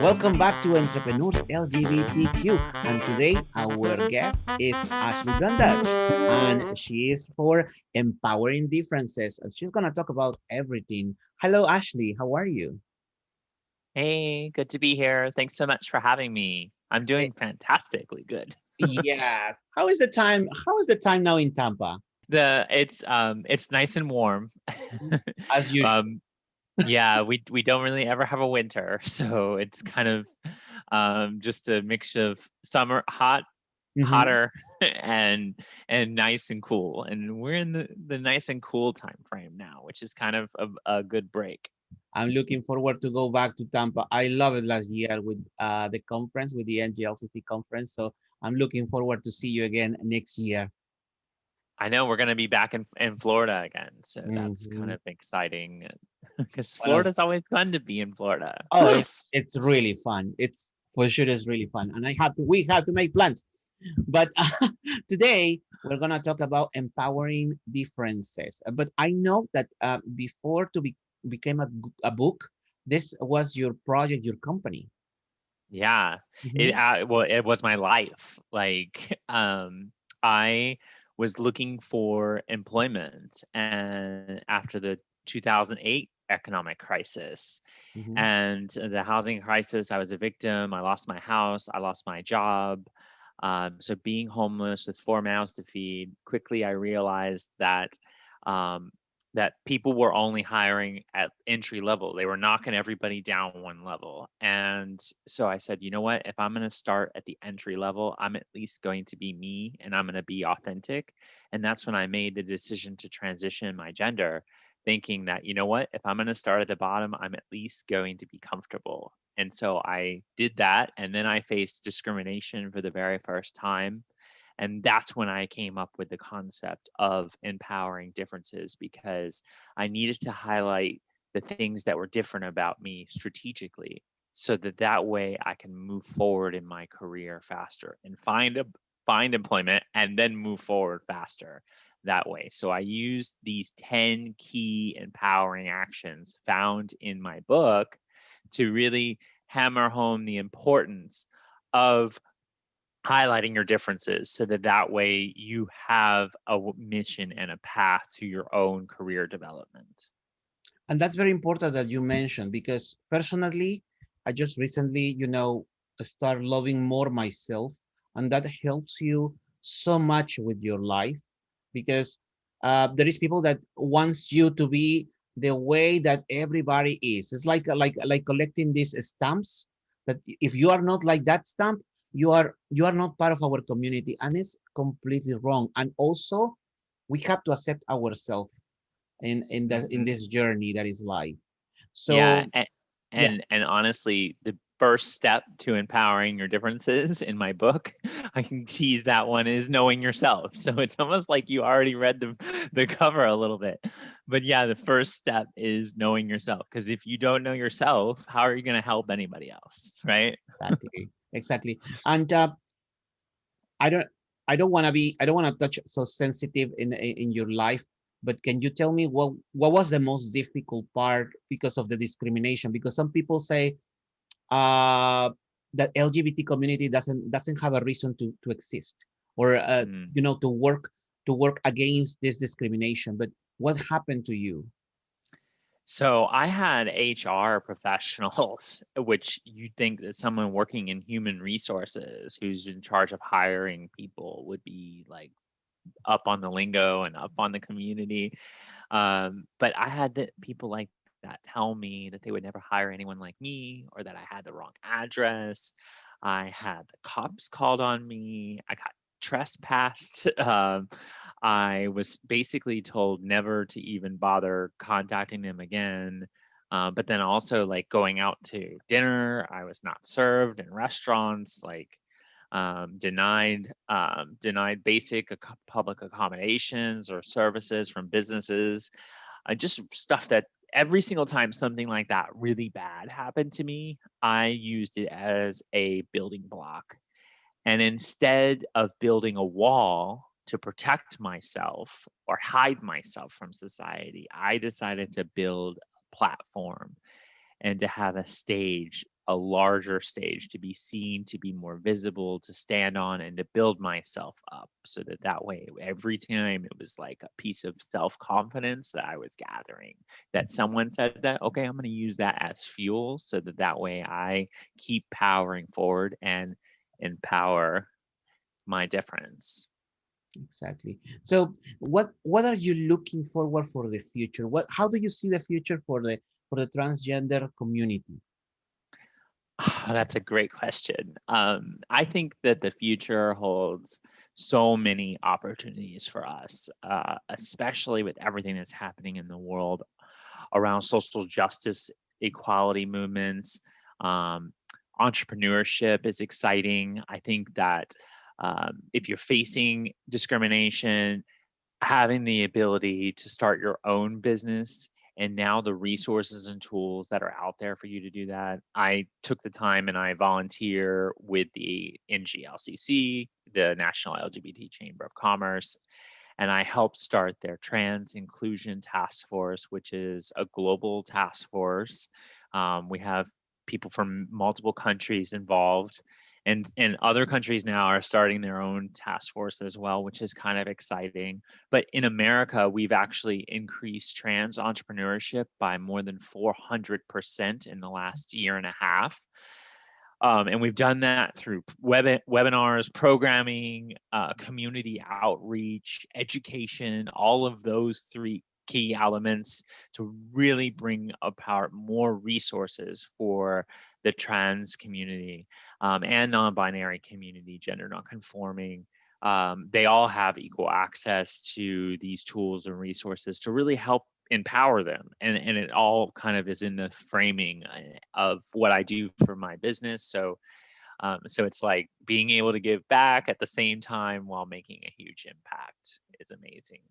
Welcome back to Entrepreneurs LGBTQ. And today our guest is Ashley Brundage, and she is for Empowering Differences. And she's going to talk about everything. Hello, Ashley. How are you? Hey, good to be here. Thanks so much for having me. I'm Eh, doing fantastically good. yes. How is the time? How is the time now in Tampa? It's nice and warm. As usual. um yeah, we don't really ever have a winter, so it's kind of just a mixture of summer Mhm. hotter and nice and cool. And we're in the nice and cool time frame now, which is kind of a good break. I'm looking forward to go back to Tampa. I love it last year with the conference, with the NGLCC conference. So I'm looking forward to see you again next year. I know we're going to be back in Florida again, so that's kind Mhm. of exciting because Well, Florida's always fun to be in Florida. oh, it's really fun. It's for sure it's really fun, and we have to make plans. But today we're gonna talk about empowering differences. But I know that before to became a book, this was your project, your company. Yeah, Hmm. it was my life. Like, I was looking for employment, and after the 2008 economic crisis Hmm. and the housing crisis, I was a victim. I lost my house. I lost my job. So being homeless with four mouths to feed, quickly I realized um, that people were only hiring at entry level. They were knocking everybody down one level. And so I said, you know what? If I'm going to start at the entry level, I'm at least going to be me and I'm going to be authentic. And that's when I made the decision to transition my gender, thinking that, you know what? If I'm going to start at the bottom, I'm at least going to be comfortable. And so I did that. And then I faced discrimination for the very first time. And that's when I came up with the concept of empowering differences, because I needed to highlight the things that were different about me strategically, so that way I can move forward in my career faster and find employment and then move forward faster that way. So I used these 10 key empowering actions found in my book to really hammer home the importance of highlighting your differences, so that way you have a mission and a path to your own career development. And that's very important that you mentioned because personally, I just recently, start loving more myself, and that helps you so much with your life because there is people that wants you to be the way that everybody is. It's like collecting these stamps that if you are not like that stamp, you are not part of our community, and it's completely wrong. And also, we have to accept ourselves in Mhm. this journey that is life. Yeah, So and, yes, and honestly, the first step to empowering your differences in my book, I can tease that one, is knowing yourself. So it's almost like you already read the cover a little bit. But yeah, the first step is knowing yourself, because if you don't know yourself, how are you going to help anybody else, right? exactly. And I don't I don't want to touch so sensitive in your life, but can you tell me what was the most difficult part because of the discrimination? Because some people say uh that LGBT community doesn't have a reason to exist, or Mm. to work against this discrimination. But what happened to you? So I had HR professionals, which you'd think that someone working in human resources who's in charge of hiring people would be like up on the lingo and up on the community. But I had people like that tell me that they would never hire anyone like me, or that I had the wrong address. I had the cops called on me. I got trespassed. I was basically told never to even bother contacting them again. But then also, like, going out to dinner, I was not served in restaurants. Like, denied basic public accommodations or services from businesses. Just stuff that every single time something like that really bad happened to me, I used it as a building block. And instead of building a wall to protect myself or hide myself from society, I decided to build a platform and to have a stage a larger stage, to be seen, to be more visible, to stand on, and to build myself up, so that that way every time it was like a piece of self-confidence that I was gathering, that someone said that, okay, I'm going to use that as fuel, so that that way I keep powering forward and empower my difference. Exactly. So what are you looking forward for the future? What how do you see the future for the transgender community? That's a great question. I think that the future holds so many opportunities for us, especially with everything that's happening in the world around social justice, equality movements. Um, Entrepreneurship is exciting. I think that if you're facing discrimination, having the ability to start your own business, and now the resources and tools that are out there for you to do that. I took the time and I volunteer with the NGLCC, the National LGBT Chamber of Commerce, and I helped start their Trans Inclusion Task Force, which is a global task force. We have people from multiple countries involved, and other countries now are starting their own task force as well, which is kind of exciting. But in America, we've actually increased trans entrepreneurship by more than 400% in the last year and a half. And we've done that through webinars, programming, community outreach, education, all of those three key elements to really bring about more resources for the trans community, and non-binary community, gender non-conforming. They all have equal access to these tools and resources to really help empower them, and it all kind of is in the framing of what I do for my business. So it's like being able to give back at the same time while making a huge impact is amazing.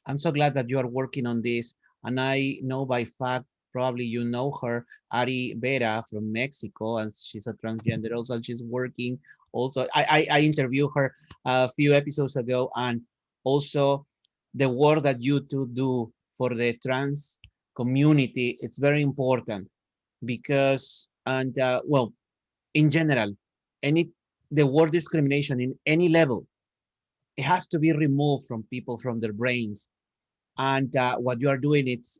I'm so glad that you are working on this. And I know by fact, probably you know her, Ari Vera from Mexico, and she's a transgender also. She's working also. I interviewed her a few episodes ago, and also the work that you two do for the trans community, it's very important because, and well, in general, any the word discrimination in any level, it has to be removed from people from their brains, and what you are doing, it's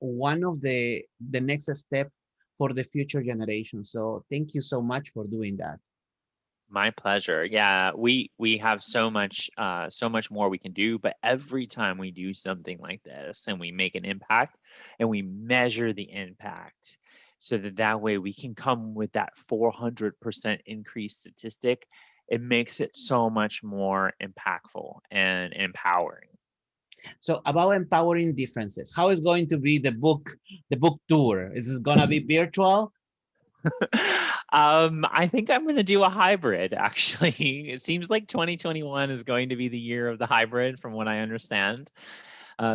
one of the next step for the future generation. So thank you so much for doing that. My pleasure. Yeah, we have so much more we can do, but every time we do something like this and we make an impact and we measure the impact, so that that way we can come with that 400% increase statistic, it makes it so much more impactful and empowering. So about empowering differences, how is going to be the book tour? Is this gonna be virtual? I think I'm going to do a hybrid, actually. It seems like 2021 is going to be the year of the hybrid, from what I understand.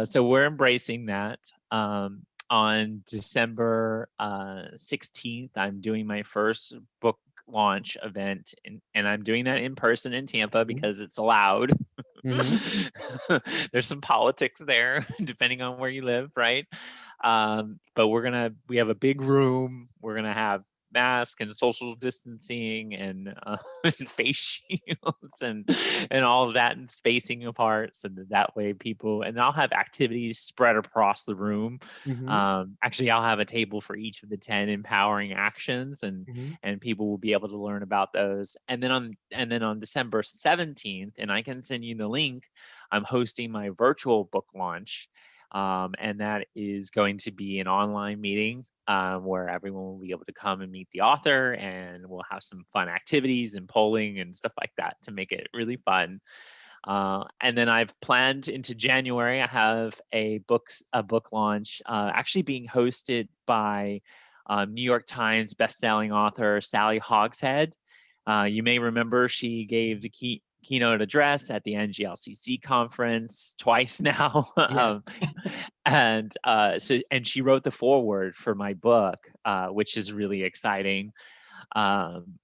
So we're embracing that. On December 16th, I'm doing my first book launch event, and I'm doing that in person in Tampa because it's allowed. Mm-hmm. There's some politics there, depending on where you live, right? But we have a big room. We're gonna have mask and social distancing and and face shields and all of that, and spacing apart, so that that way people, and I'll have activities spread across the room. Mm-hmm. Actually, I'll have a table for each of the 10 empowering actions, Mm-hmm. and people will be able to learn about those. And then on December 17th, and I can send you the link, I'm hosting my virtual book launch. And that is going to be an online meeting, where everyone will be able to come and meet the author, and we'll have some fun activities and polling and stuff like that to make it really fun. And then I've planned into January. I have a book launch, actually being hosted by New York Times bestselling author Sally Hogshead. You may remember she gave the keynote address at the NGLCC conference twice now. Yes. And she wrote the foreword for my book, which is really exciting. Um,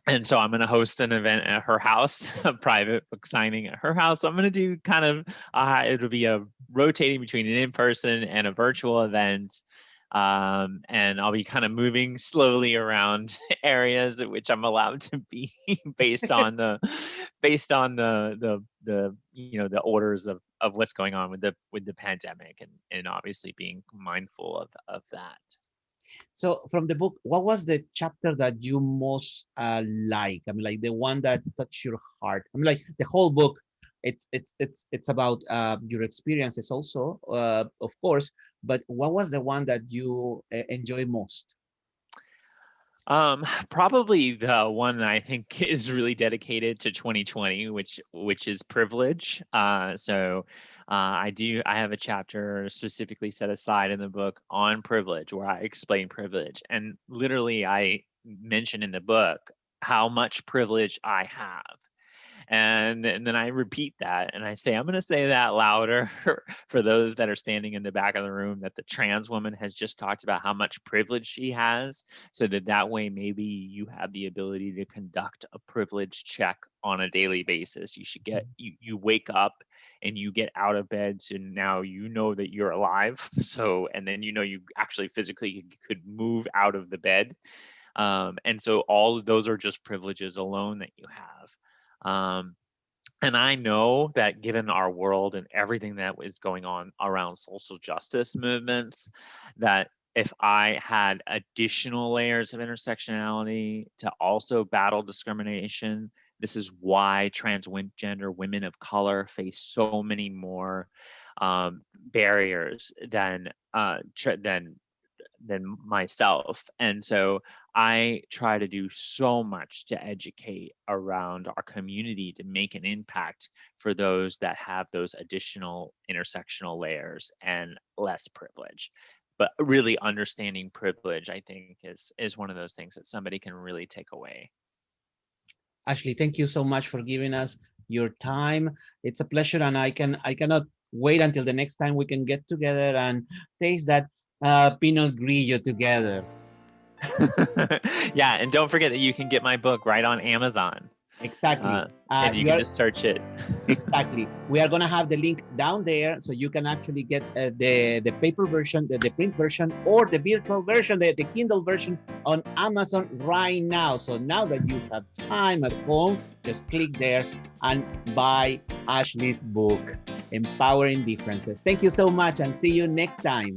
and so I'm going to host an event at her house, a private book signing at her house. I'm going to do kind of, it'll be a rotating between an in-person and a virtual event. And I'll be kind of moving slowly around areas at which I'm allowed to be based on the the orders of what's going on with the pandemic, and obviously being mindful of that. So from the book, what was the chapter that you most like? I mean, like the one that touched your heart. I mean, like the whole book. It's about your experiences also, of course. But what was the one that you enjoy most? Probably the one that I think is really dedicated to 2020, which is privilege. I have a chapter specifically set aside in the book on privilege, where I explain privilege, and literally I mention in the book how much privilege I have. And then I repeat that, and I say, I'm going to say that louder for those that are standing in the back of the room, that the trans woman has just talked about how much privilege she has, so that way maybe you have the ability to conduct a privilege check on a daily basis. You should get you wake up and you get out of bed, so now you know that you're alive. So, and then you actually physically could move out of the bed. And so all of those are just privileges alone that you have. And I know that given our world and everything that is going on around social justice movements, that if I had additional layers of intersectionality to also battle discrimination, this is why transgender women of color face so many more barriers than myself. And so I try to do so much to educate around our community to make an impact for those that have those additional intersectional layers and less privilege. But really understanding privilege, I think, is one of those things that somebody can really take away. Ashley, thank you so much for giving us your time. It's a pleasure, and I cannot wait until the next time we can get together and taste that Pinot Grillo together. Yeah, and don't forget that you can get my book right on Amazon. Exactly. And you can just search it. Exactly. We are gonna have the link down there, so you can actually get the paper version, the print version, or the virtual version, the Kindle version on Amazon right now. So now that you have time at home, just click there and buy Ashley's book, Empowering Differences. Thank you so much, and see you next time.